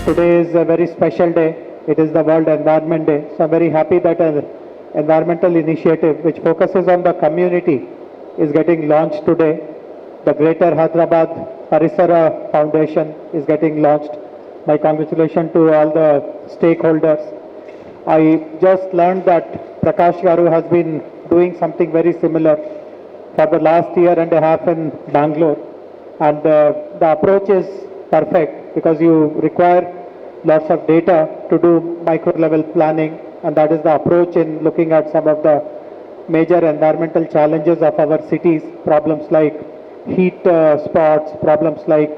Today is a very special day. It is the World Environment Day. So I'm very happy that an environmental initiative which focuses on the community is getting launched today. The Greater Hyderabad Parisara Foundation is getting launched. My congratulations to all the stakeholders. I just learned that Prakash Garu has been doing something very similar for the last year and a half in Bangalore. And the approach is perfect because you require lots of data to do micro level planning, and that is the approach in looking at some of the major environmental challenges of our cities, problems like heat spots, problems like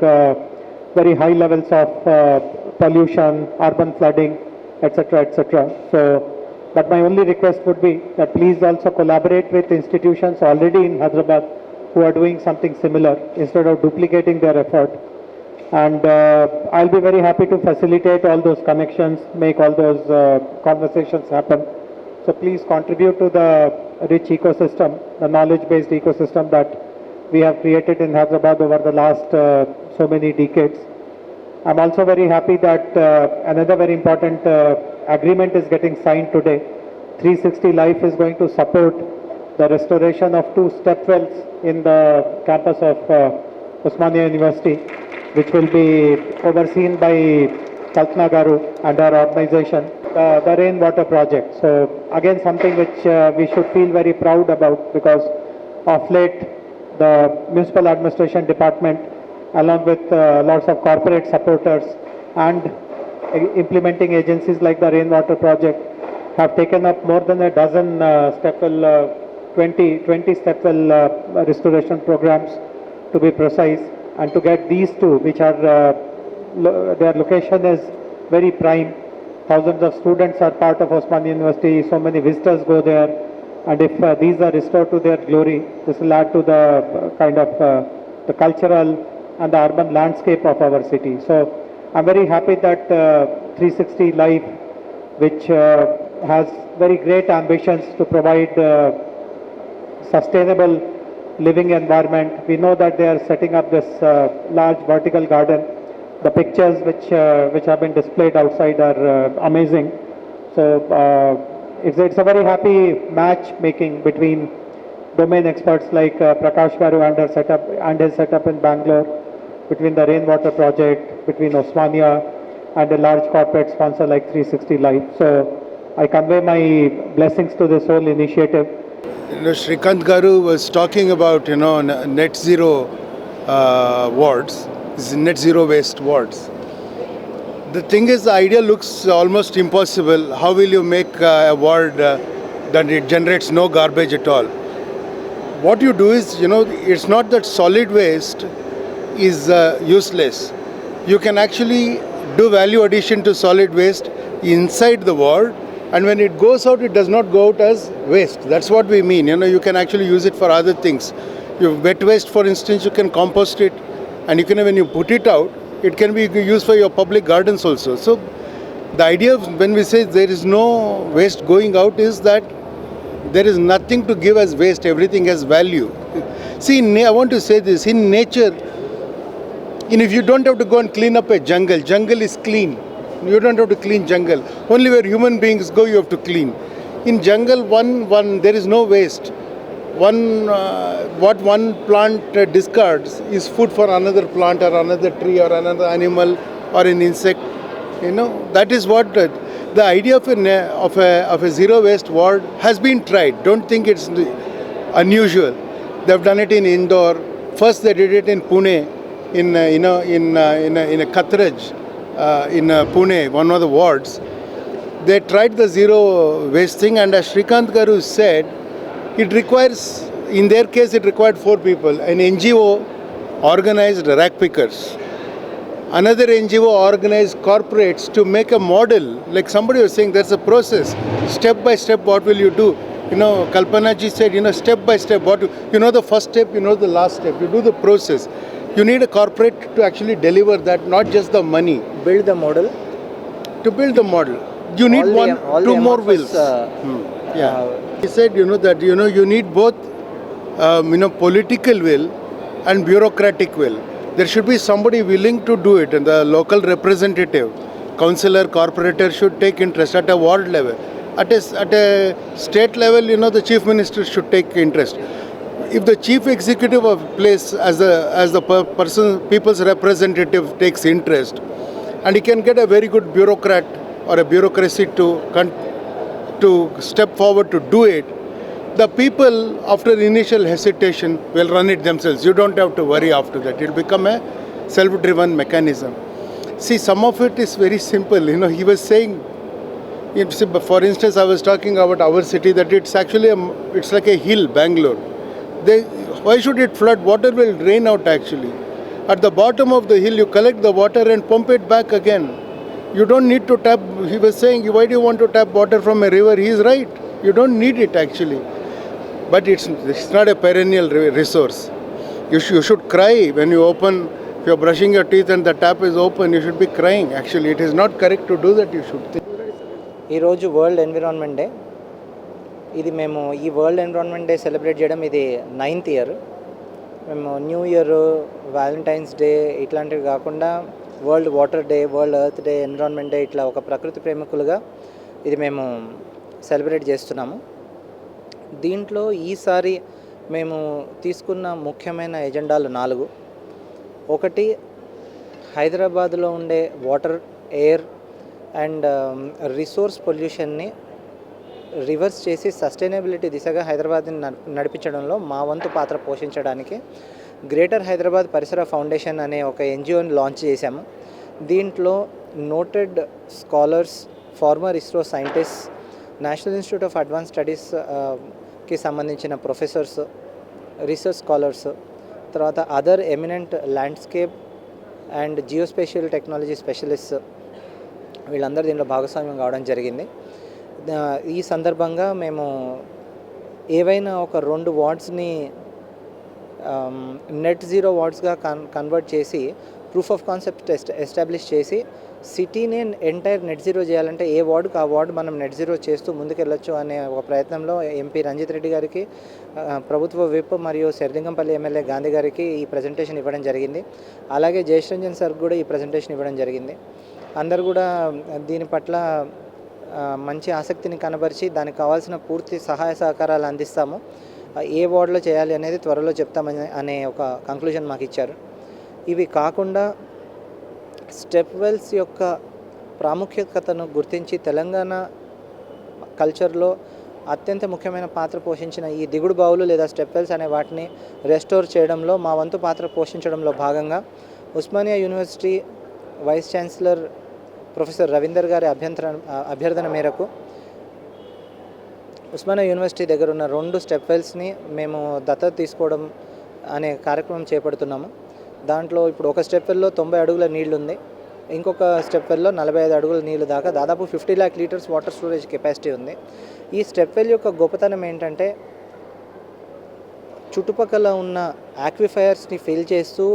very high levels of pollution, urban flooding, etc., etc. So, but my only request would be that please also collaborate with institutions already in Hyderabad who are doing something similar instead of duplicating their effort. And I'll be very happy to facilitate all those connections, make all those conversations happen. So please contribute to the rich ecosystem, the knowledge-based ecosystem that we have created in Hyderabad over the last so many decades. I'm also very happy that another very important agreement is getting signed today. 360 Life is going to support the restoration of 2 step wells in the campus of Osmania University, which will be overseen by Kalpana Garu and our organization, the rainwater project. So again, something which we should feel very proud about, because of late the municipal administration department, along with lots of corporate supporters and implementing agencies like the rainwater project, have taken up more than a dozen step well, 20 step well restoration programs to be precise. And to get these 2, which are, their location is very prime. Thousands of students are part of Osmania University, so many visitors go there. And if these are restored to their glory, this will add to the kind of the cultural and the urban landscape of our city. So I'm very happy that 360 Life, which has very great ambitions to provide sustainable living environment. We know that they are setting up this large vertical garden. The pictures which have been displayed outside are amazing. So it's a very happy match making between domain experts like Prakash Garu and his setup in Bangalore, between the rainwater project, between Osmania and a large corporate sponsor like 360 Life. So I convey my blessings to this whole initiative. Shrikant Garu was talking about, net zero wards, net zero waste wards. The thing is, the idea looks almost impossible. How will you make a ward that it generates no garbage at all? What you do is, it's not that solid waste is useless. You can actually do value addition to solid waste inside the ward. And when it goes out, it does not go out as waste. That's what we mean. You can actually use it for other things. Your wet waste, for instance, you can compost it. And when you put it out, it can be used for your public gardens also. So the idea of when we say there is no waste going out is that there is nothing to give as waste. Everything has value. See, I want to say this. In nature, if you don't have to go and clean up a jungle, jungle is clean. You don't have to clean jungle. Only where human beings go, you have to clean. In jungle, there is no waste. What one plant discards is food for another plant or another tree or another animal or an insect. That is what the idea of a zero waste ward has been tried. Don't think it's unusual. They've done it in Indore. First, they did it in Pune, in a Kathraj. In Pune, one of the wards. They tried the zero waste thing, and as Shrikant Garu said, it requires, in their case, it required 4 people. An NGO organized rack pickers. Another NGO organized corporates to make a model. Like somebody was saying, there's a process. Step by step, what will you do? Kalpana ji said, step by step, the first step, the last step. You do the process. You need a corporate to actually deliver that, not just the money. Build the model. To build the model, you need 2 more wheels. He said, that you need both, political will and bureaucratic will. There should be somebody willing to do it, and the local representative councillor, corporator should take interest at a ward level. At a state level, the chief minister should take interest. If the chief executive of place as the person, people's representative takes interest, and he can get a very good bureaucrat or a bureaucracy to step forward to do it, the people, after initial hesitation, will run it themselves. You don't have to worry after that. It will become a self-driven mechanism. See, some of it is very simple. He was saying, for instance, I was talking about our city, that it's actually it's like a hill, Bangalore. Why should it flood? Water will drain out actually. At the bottom of the hill, you collect the water and pump it back again. You don't need to tap. He was saying, why do you want to tap water from a river? He is right. You don't need it actually. But it's not a perennial resource. You should cry when you open, if you're brushing your teeth and the tap is open, you should be crying. Actually, it is not correct to do that. You should think. ఈరోజు world environment day. ఇది మేము ఈ world environment day celebrate చేయడం ఇది 9th year. మేము new year, Valentine's day ఇట్లాంటివి కాకుండా world water day, world earth day, environment day, ఇట్లా ఒక ప్రకృతి ప్రేమికులుగా ఇది మేము సెలబ్రేట్ చేస్తున్నాము. దీంట్లో ఈసారి మేము తీసుకున్న ముఖ్యమైన ఎజెండాలు 4. ఒకటి, హైదరాబాద్లో ఉండే వాటర్, ఎయిర్ అండ్ రిసోర్స్ పొల్యూషన్ని రివర్స్ చేసి సస్టైనబిలిటీ దిశగా హైదరాబాద్ని నడిపించడంలో మా వంతు పాత్ర పోషించడానికి గ్రేటర్ హైదరాబాద్ పరిసర ఫౌండేషన్ అనే ఒక ఎన్జిఓని లాంచ్ చేశాము. దీంట్లో noted scholars, former ISRO scientist, national institute of advance స్టడీస్కి సంబంధించిన ప్రొఫెసర్స్, రీసెర్చ్ స్కాలర్స్, తర్వాత other eminent landscape and geospatial technology specialists, వీళ్ళందరూ దీంట్లో భాగస్వామ్యం కావడం జరిగింది. ఈ సందర్భంగా మేము ఏవైనా ఒక 2 వార్డ్స్ని నెట్ జీరో వార్డ్స్గా కన్వర్ట్ చేసి ప్రూఫ్ ఆఫ్ కాన్సెప్ట్ ఎస్టాబ్లిష్ చేసి సిటీని ఎంటైర్ నెట్ జీరో చేయాలంటే ఏ వార్డుకి ఆ వార్డు మనం నెట్ జీరో చేస్తూ ముందుకెళ్ళొచ్చు అనే ఒక ప్రయత్నంలో ఎంపీ రంజిత్ రెడ్డి గారికి, ప్రభుత్వ విప్ మరియు శెర్లింగంపల్లి ఎమ్మెల్యే గాంధీ గారికి ఈ ప్రజెంటేషన్ ఇవ్వడం జరిగింది. అలాగే జయేష్ రంజన్ సార్ కూడా ఈ ప్రజెంటేషన్ ఇవ్వడం జరిగింది. అందరు కూడా దీని పట్ల మంచి ఆసక్తిని కనబరిచి దానికి కావాల్సిన పూర్తి సహాయ సహకారాలు అందిస్తాము, ఏ వార్డులో చేయాలి అనేది త్వరలో చెప్తామని అనే ఒక కంక్లూజన్ మాకు ఇచ్చారు. ఇవి కాకుండా స్టెప్ వెల్స్ యొక్క ప్రాముఖ్యతను గుర్తించి తెలంగాణ కల్చర్లో అత్యంత ముఖ్యమైన పాత్ర పోషించిన ఈ దిగుడు బావులు లేదా స్టెప్ వెల్స్ అనే వాటిని రెస్టోర్ చేయడంలో మా వంతు పాత్ర పోషించడంలో భాగంగా Osmania university vice chancellor professor Ravinder గారి అభ్యర్థన మేరకు ఉస్మానియా యూనివర్సిటీ దగ్గర ఉన్న 2 స్టెప్ వెల్స్ని మేము దత్తత తీసుకోవడం అనే కార్యక్రమం చేపడుతున్నాము. దాంట్లో ఇప్పుడు ఒక స్టెప్ వెల్లో 90 అడుగుల నీళ్లు ఉంది, ఇంకొక స్టెప్ వెల్లో 45 అడుగుల నీళ్ళు దాకా దాదాపు 50 lakh litres water storage capacity ఉంది. ఈ స్టెప్ వెల్ యొక్క గొప్పతనం ఏంటంటే చుట్టుపక్కల ఉన్న ఆక్విఫైర్స్ని ఫిల్ చేస్తూ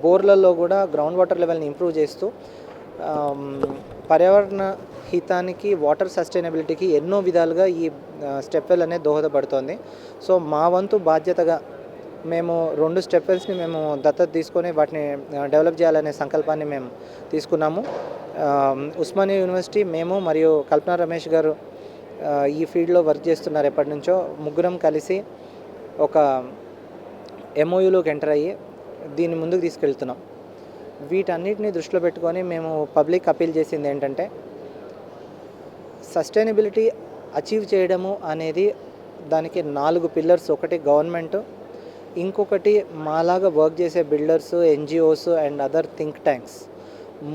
బోర్లలో కూడా గ్రౌండ్ వాటర్ లెవెల్ని ఇంప్రూవ్ చేస్తూ పర్యావరణ హితానికి, వాటర్ సస్టైనబిలిటీకి ఎన్నో విధాలుగా ఈ స్టెప్ వెల్ అనేది దోహదపడుతోంది. సో మా వంతు బాధ్యతగా మేము 2 స్టెప్ వెల్స్ని మేము దత్తత తీసుకొని వాటిని డెవలప్ చేయాలనే సంకల్పాన్ని మేము తీసుకున్నాము. ఉస్మానియా యూనివర్సిటీ, మేము మరియు కల్పన రమేష్ గారు ఈ ఫీల్డ్లో వర్క్ చేస్తున్నారు ఎప్పటి నుంచో. ముగ్గురం కలిసి ఒక ఎంఓయూలోకి ఎంటర్ అయ్యి దీన్ని ముందుకు తీసుకెళ్తున్నాం. వీటన్నిటిని దృష్టిలో పెట్టుకొని మేము పబ్లిక్ అపీల్ చేసింది ఏంటంటే, సస్టైనబిలిటీ అచీవ్ చేయడము అనేది దానికి 4 పిల్లర్స్. ఒకటి గవర్నమెంట్, ఇంకొకటి మాలాగా వర్క్ చేసే builders, NGOs and other think tanks,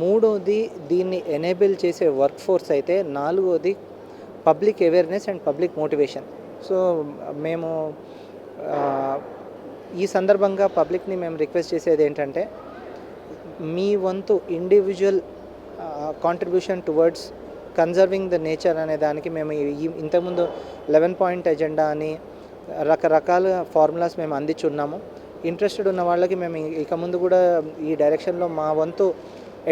మూడోది దీన్ని ఎనేబుల్ చేసే వర్క్ ఫోర్స్ అయితే, 4వది public awareness and public motivation. So మేము ఈ సందర్భంగా పబ్లిక్ని మేము రిక్వెస్ట్ చేసేది ఏంటంటే, మీ వంతు individual contribution towards conserving the nature అనే దానికి మేము ఇంతకుముందు 11 పాయింట్ ఎజెండా అని రకరకాల ఫార్ములాస్ మేము అందించున్నాము. ఇంట్రెస్టెడ్ ఉన్న వాళ్ళకి మేము ఇక ముందు కూడా ఈ డైరెక్షన్లో మా వంతు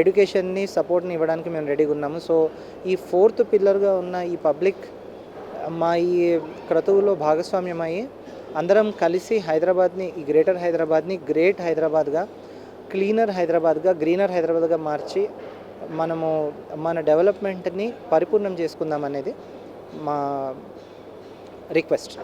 ఎడ్యుకేషన్ని, సపోర్ట్ని ఇవ్వడానికి మేము రెడీగా ఉన్నాము. సో ఈ 4th పిల్లర్గా ఉన్న ఈ పబ్లిక్ మా ఈ క్రతువులో భాగస్వామ్యమయ్యి అందరం కలిసి హైదరాబాద్ని, ఈ గ్రేటర్ హైదరాబాద్ని గ్రేట్ హైదరాబాద్గా, క్లీనర్ హైదరాబాద్గా, గ్రీనర్ హైదరాబాద్గా మార్చి మనము మన డెవలప్మెంట్ని పరిపూర్ణం చేసుకుందాం అనేది మా రిక్వెస్ట్.